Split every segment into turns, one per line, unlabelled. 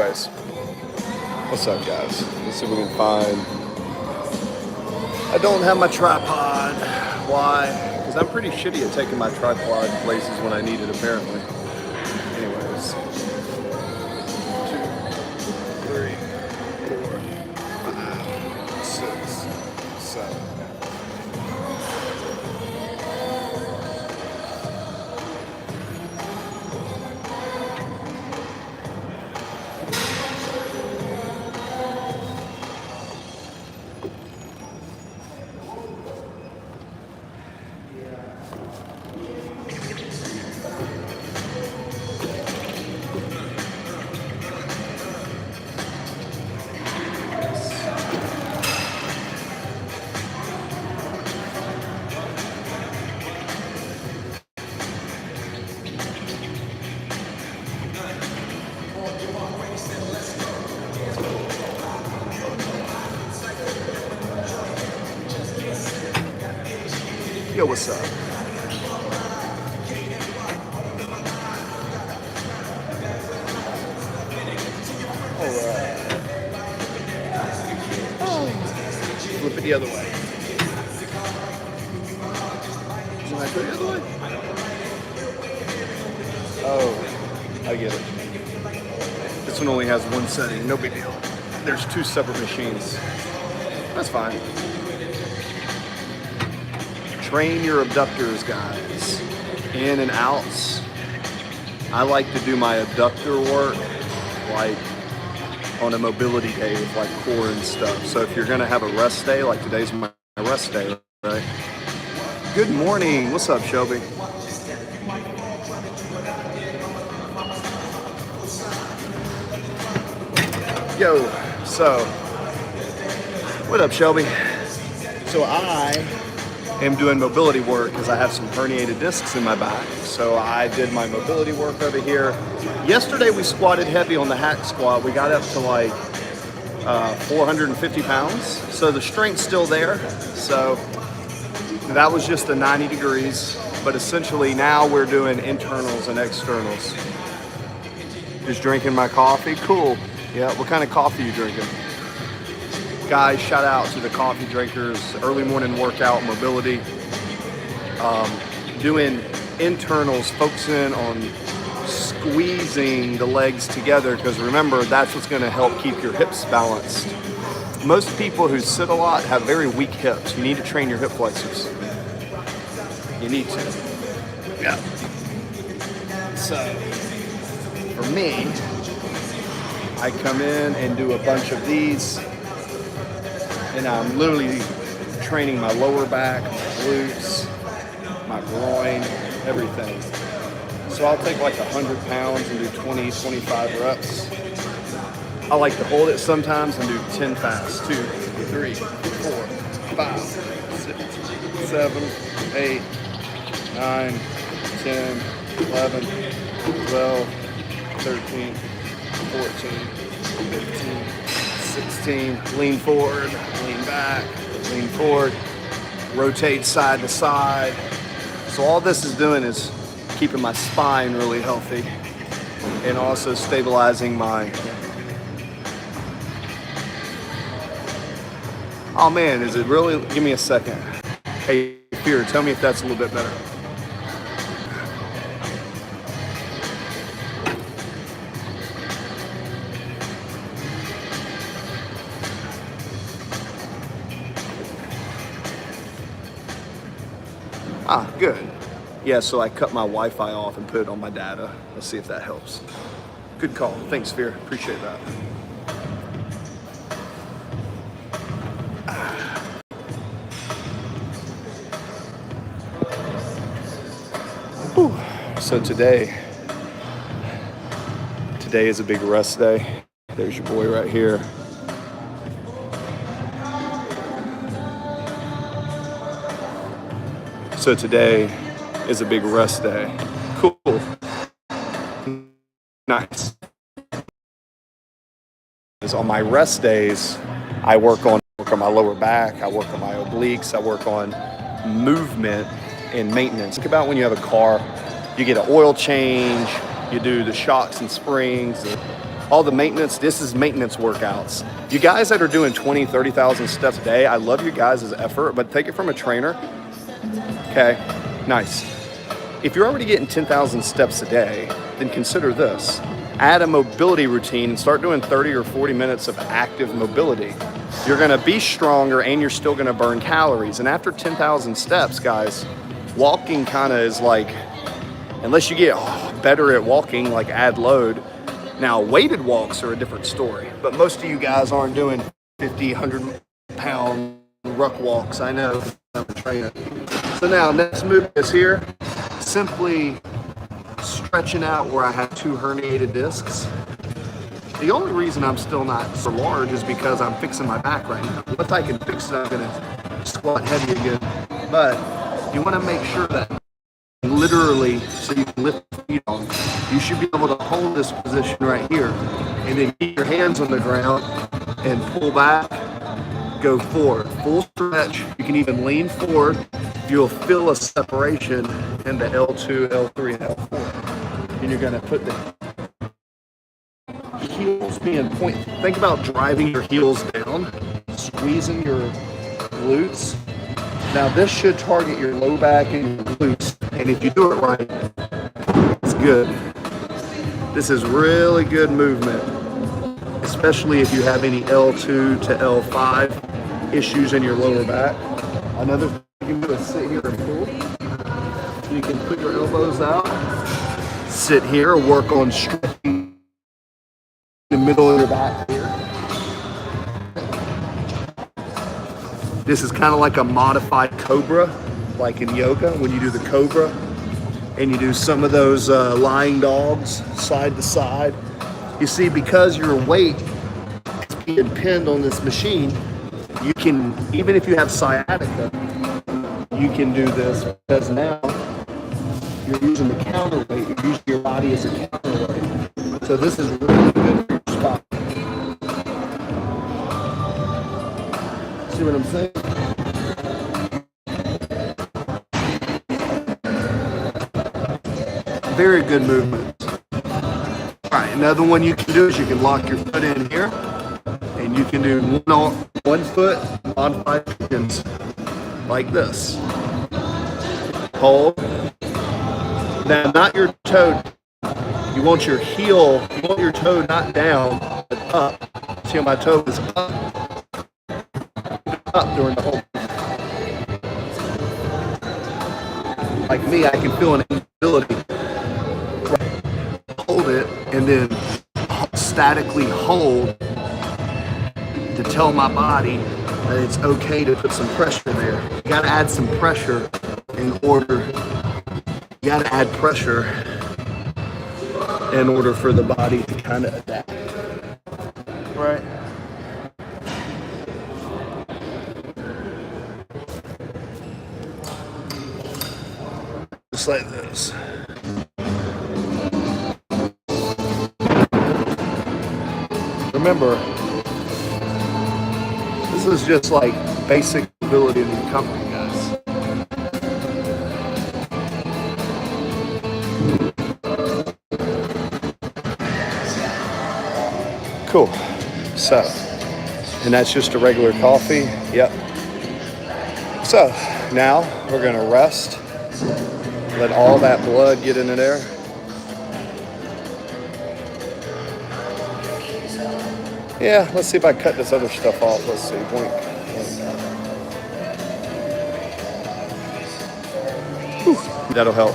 Anyways, what's up, guys? Let's see if we can find. I don't have my tripod. Why? Because I'm pretty shitty at taking my tripod places when I need it, apparently. Anyways, 2, 3, 4, 5, 6, 7. Yo, what's up? Alright. Flip it the other way. Can I go the other way? Oh, I get it. This one only has one setting, no big deal. There's 2 separate machines. That's fine. Train your abductors, guys. In and outs. I like to do my abductor work like on a mobility day with like core and stuff. So if you're gonna have a rest day, like today's my rest day, right? Good morning. What's up, Shelby? Yo, so what up, Shelby? So I am doing mobility work because I have some herniated discs in my back. So I did my mobility work over here. Yesterday we squatted heavy on the hack squat. We got up to like 450 pounds. So the strength's still there. So that was just the 90 degrees. But essentially now we're doing internals and externals. Just drinking my coffee. Cool. Yeah, what kind of coffee you drinking? Guys, shout out to the coffee drinkers, early morning workout, mobility, doing internals, focusing on squeezing the legs together, because remember, that's what's gonna help keep your hips balanced. Most people who sit a lot have very weak hips. You need to train your hip flexors. You need to. Yeah. So, for me, I come in and do a bunch of these, and I'm literally training my lower back, my glutes, my groin, everything. So I'll take like 100 pounds and do 20, 25 reps. I like to hold it sometimes and do 10 fast. 2, 3, 4, 5, 6, 7, 8, 9, 10, 11, 12, 13, 14, 15, 16, lean forward, lean back, lean forward, rotate side to side. So all this is doing is keeping my spine really healthy and also stabilizing my... Oh man, is it really? Give me a second. Hey, Fear, tell me if that's a little bit better. Ah, good. Yeah, so I cut my Wi-Fi off and put it on my data. Let's see if that helps. Good call. Thanks, Fear. Appreciate that. Whew. So today is a big rest day. There's your boy right here. So today is a big rest day. Cool. Nice. On my rest days, I work on my lower back, I work on my obliques, I work on movement and maintenance. Think about when you have a car, you get an oil change, you do the shocks and springs, all the maintenance, this is maintenance workouts. You guys that are doing 20, 30,000 steps a day, I love you guys' effort, but take it from a trainer. Okay, nice. If you're already getting 10,000 steps a day, then consider this. Add a mobility routine and start doing 30 or 40 minutes of active mobility. You're gonna be stronger and you're still gonna burn calories. And after 10,000 steps, guys, walking kind of is like, unless you get better at walking, like add load. Now, weighted walks are a different story, but most of you guys aren't doing 50, 100 pound ruck walks. I know, I'm a trainer. So now, next move is here. Simply stretching out where I have 2 herniated discs. The only reason I'm still not so large is because I'm fixing my back right now. Once I can fix it, I'm gonna squat heavy again. But you wanna make sure that literally, so you can lift your feet off, you should be able to hold this position right here and then keep your hands on the ground and pull back, go forward. Full stretch, you can even lean forward. You'll feel a separation in the L2, L3, and L4. And you're gonna put the heels being point. Think about driving your heels down, squeezing your glutes. Now this should target your low back and your glutes, and if you do it right, it's good. This is really good movement, especially if you have any L2 to L5 issues in your lower back. Another thing you can do is sit here and pull. You can put your elbows out, sit here, work on stretching the middle of your back here. This is kind of like a modified cobra, like in yoga, when you do the cobra and you do some of those lying dogs side to side. You see, because your weight is being pinned on this machine, you can, even if you have sciatica, you can do this because now you're using the counterweight, you're using your body as a counterweight. So this is really good for your spine. See what I'm saying? Very good movement. All right, another one you can do is you can lock your foot in here, and you can do one foot on 5 pins, like this. Hold. Now, not your toe. You want your heel, you want your toe not down, but up. See how my toe is up during the whole. Like me, I can feel an instability. Hold it and then statically hold to tell my body that it's okay to put some pressure there. You gotta add some pressure in order. You gotta add pressure in order for the body to kind of adapt. Right? Just like this. Remember, this is just like basic ability and recovery, guys. Cool. So, and that's just a regular coffee. Yep. So, now we're going to rest. Let all that blood get into there. Yeah, let's see if I cut this other stuff off. Let's see. Boink. Whew, that'll help.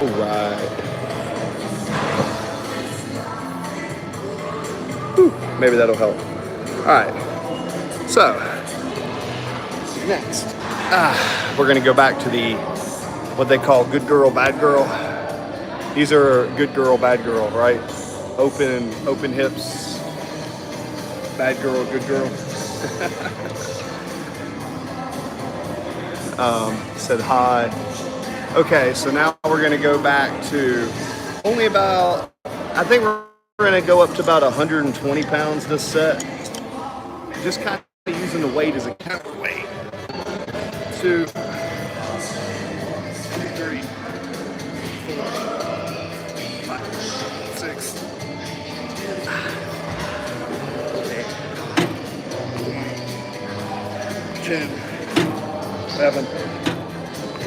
All right. Whew, maybe that'll help. All right. So, next, we're going to go back to the, what they call good girl, bad girl. These are good girl, bad girl, right? Open hips, bad girl, good girl. Said hi. Okay, so now we're gonna go back to only about, I think we're gonna go up to about 120 pounds this set. Just kind of using the weight as a counterweight. 2, 3, 4, 10, 11,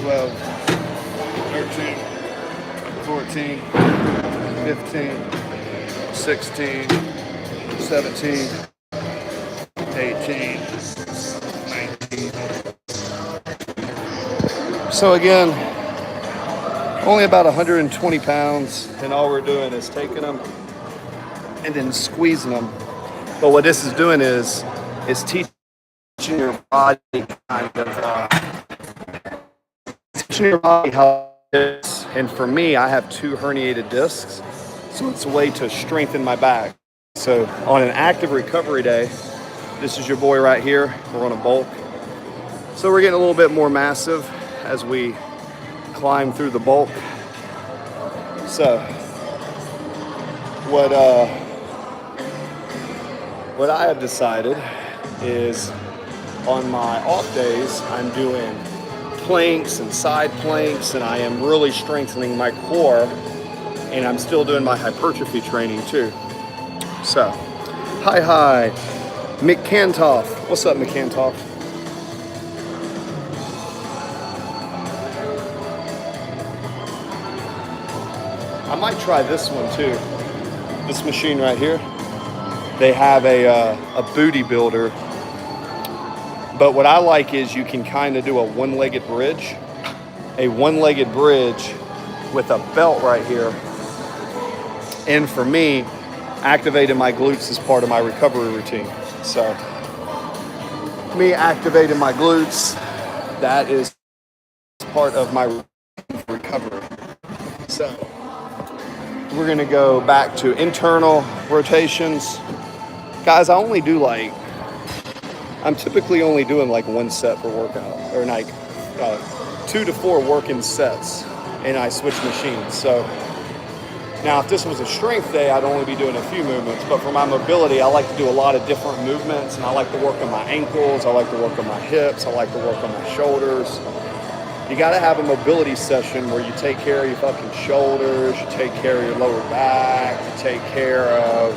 12, 13, 14, 15, 16, 17, 18, 19. So again, only about 120 pounds, and all we're doing is taking them and then squeezing them. But what this is doing is teaching your body kind of teaching your body how it is. And for me, I have 2 herniated discs, so it's a way to strengthen my back. So on an active recovery day, this is your boy right here. We're on a bulk. So we're getting a little bit more massive as we climb through the bulk. So what I have decided is on my off days, I'm doing planks and side planks, and I am really strengthening my core, and I'm still doing my hypertrophy training too. So, hi, Mick Kantoff. What's up, Mick Kantoff? I might try this one too. This machine right here. They have a booty builder. But what I like is you can kind of do a one-legged bridge. A one-legged bridge with a belt right here. And for me, activating my glutes is part of my recovery routine. So, me activating my glutes, that is part of my recovery. So, we're gonna go back to internal rotations. Guys, I'm typically only doing like 1 set per workout, or like 2 to 4 working sets, and I switch machines. So now if this was a strength day, I'd only be doing a few movements, but for my mobility, I like to do a lot of different movements, and I like to work on my ankles, I like to work on my hips, I like to work on my shoulders. You gotta have a mobility session where you take care of your fucking shoulders, you take care of your lower back, you take care of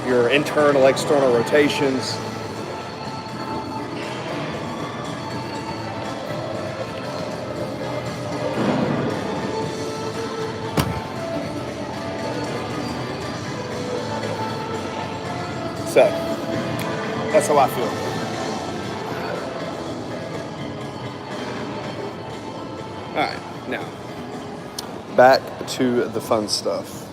your internal, external rotations. So, that's how I feel. All right, now, back to the fun stuff.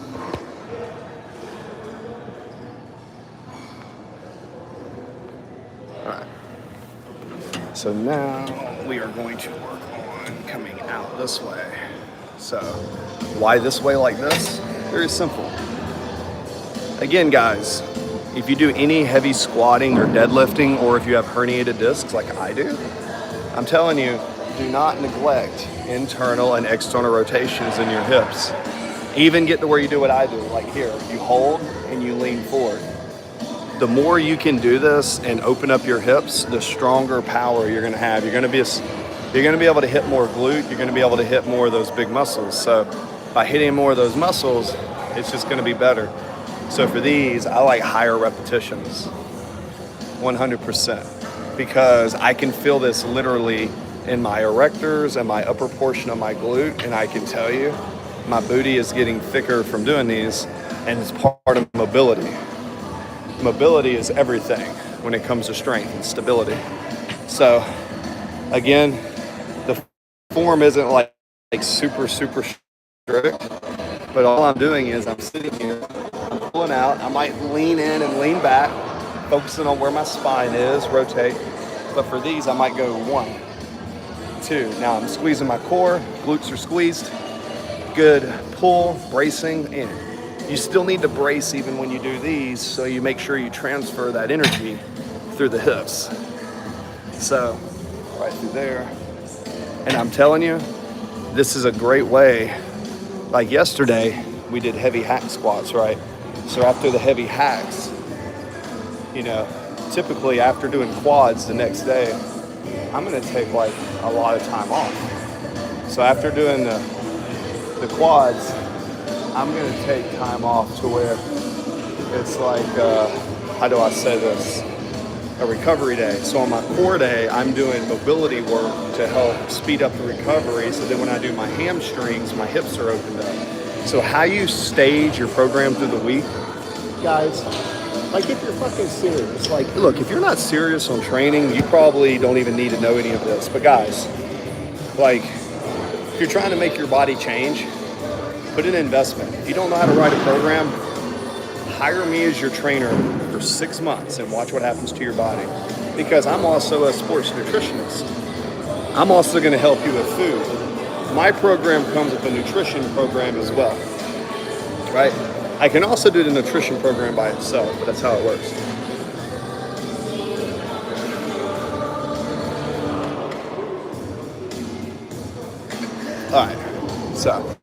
All right, so now we are going to work on coming out this way. So, why this way like this? Very simple. Again, guys, if you do any heavy squatting or deadlifting, or if you have herniated discs like I do, I'm telling you, do not neglect internal and external rotations in your hips. Even get to where you do what I do, like here, you hold and you lean forward. The more you can do this and open up your hips, the stronger power you're gonna have. You're gonna be able to hit more glute, you're gonna be able to hit more of those big muscles. So by hitting more of those muscles, it's just gonna be better. So for these, I like higher repetitions, 100%, because I can feel this literally in my erectors and my upper portion of my glute, and I can tell you, my booty is getting thicker from doing these, and it's part of mobility. Mobility is everything when it comes to strength and stability. So, again, the form isn't like super strict, but all I'm doing is I'm sitting here, I'm pulling out, I might lean in and lean back, focusing on where my spine is, rotate, but for these I might go 1, 2. Now I'm squeezing my core, glutes are squeezed, good pull, bracing in. You still need to brace even when you do these, so you make sure you transfer that energy through the hips. So, right through there. And I'm telling you, this is a great way. Like yesterday, we did heavy hack squats, right? So after the heavy hacks, you know, typically after doing quads the next day, I'm gonna take like a lot of time off. So after doing the quads, I'm gonna take time off to where it's like, how do I say this? a recovery day. So on my core day, I'm doing mobility work to help speed up the recovery. So then when I do my hamstrings, my hips are opened up. So how you stage your program through the week, guys, like if you're fucking serious, like look, if you're not serious on training, you probably don't even need to know any of this. But guys, like if you're trying to make your body change, put in an investment. If you don't know how to write a program, hire me as your trainer for 6 months and watch what happens to your body. Because I'm also a sports nutritionist. I'm also going to help you with food. My program comes with a nutrition program as well, right? I can also do the nutrition program by itself, but that's how it works. All right, so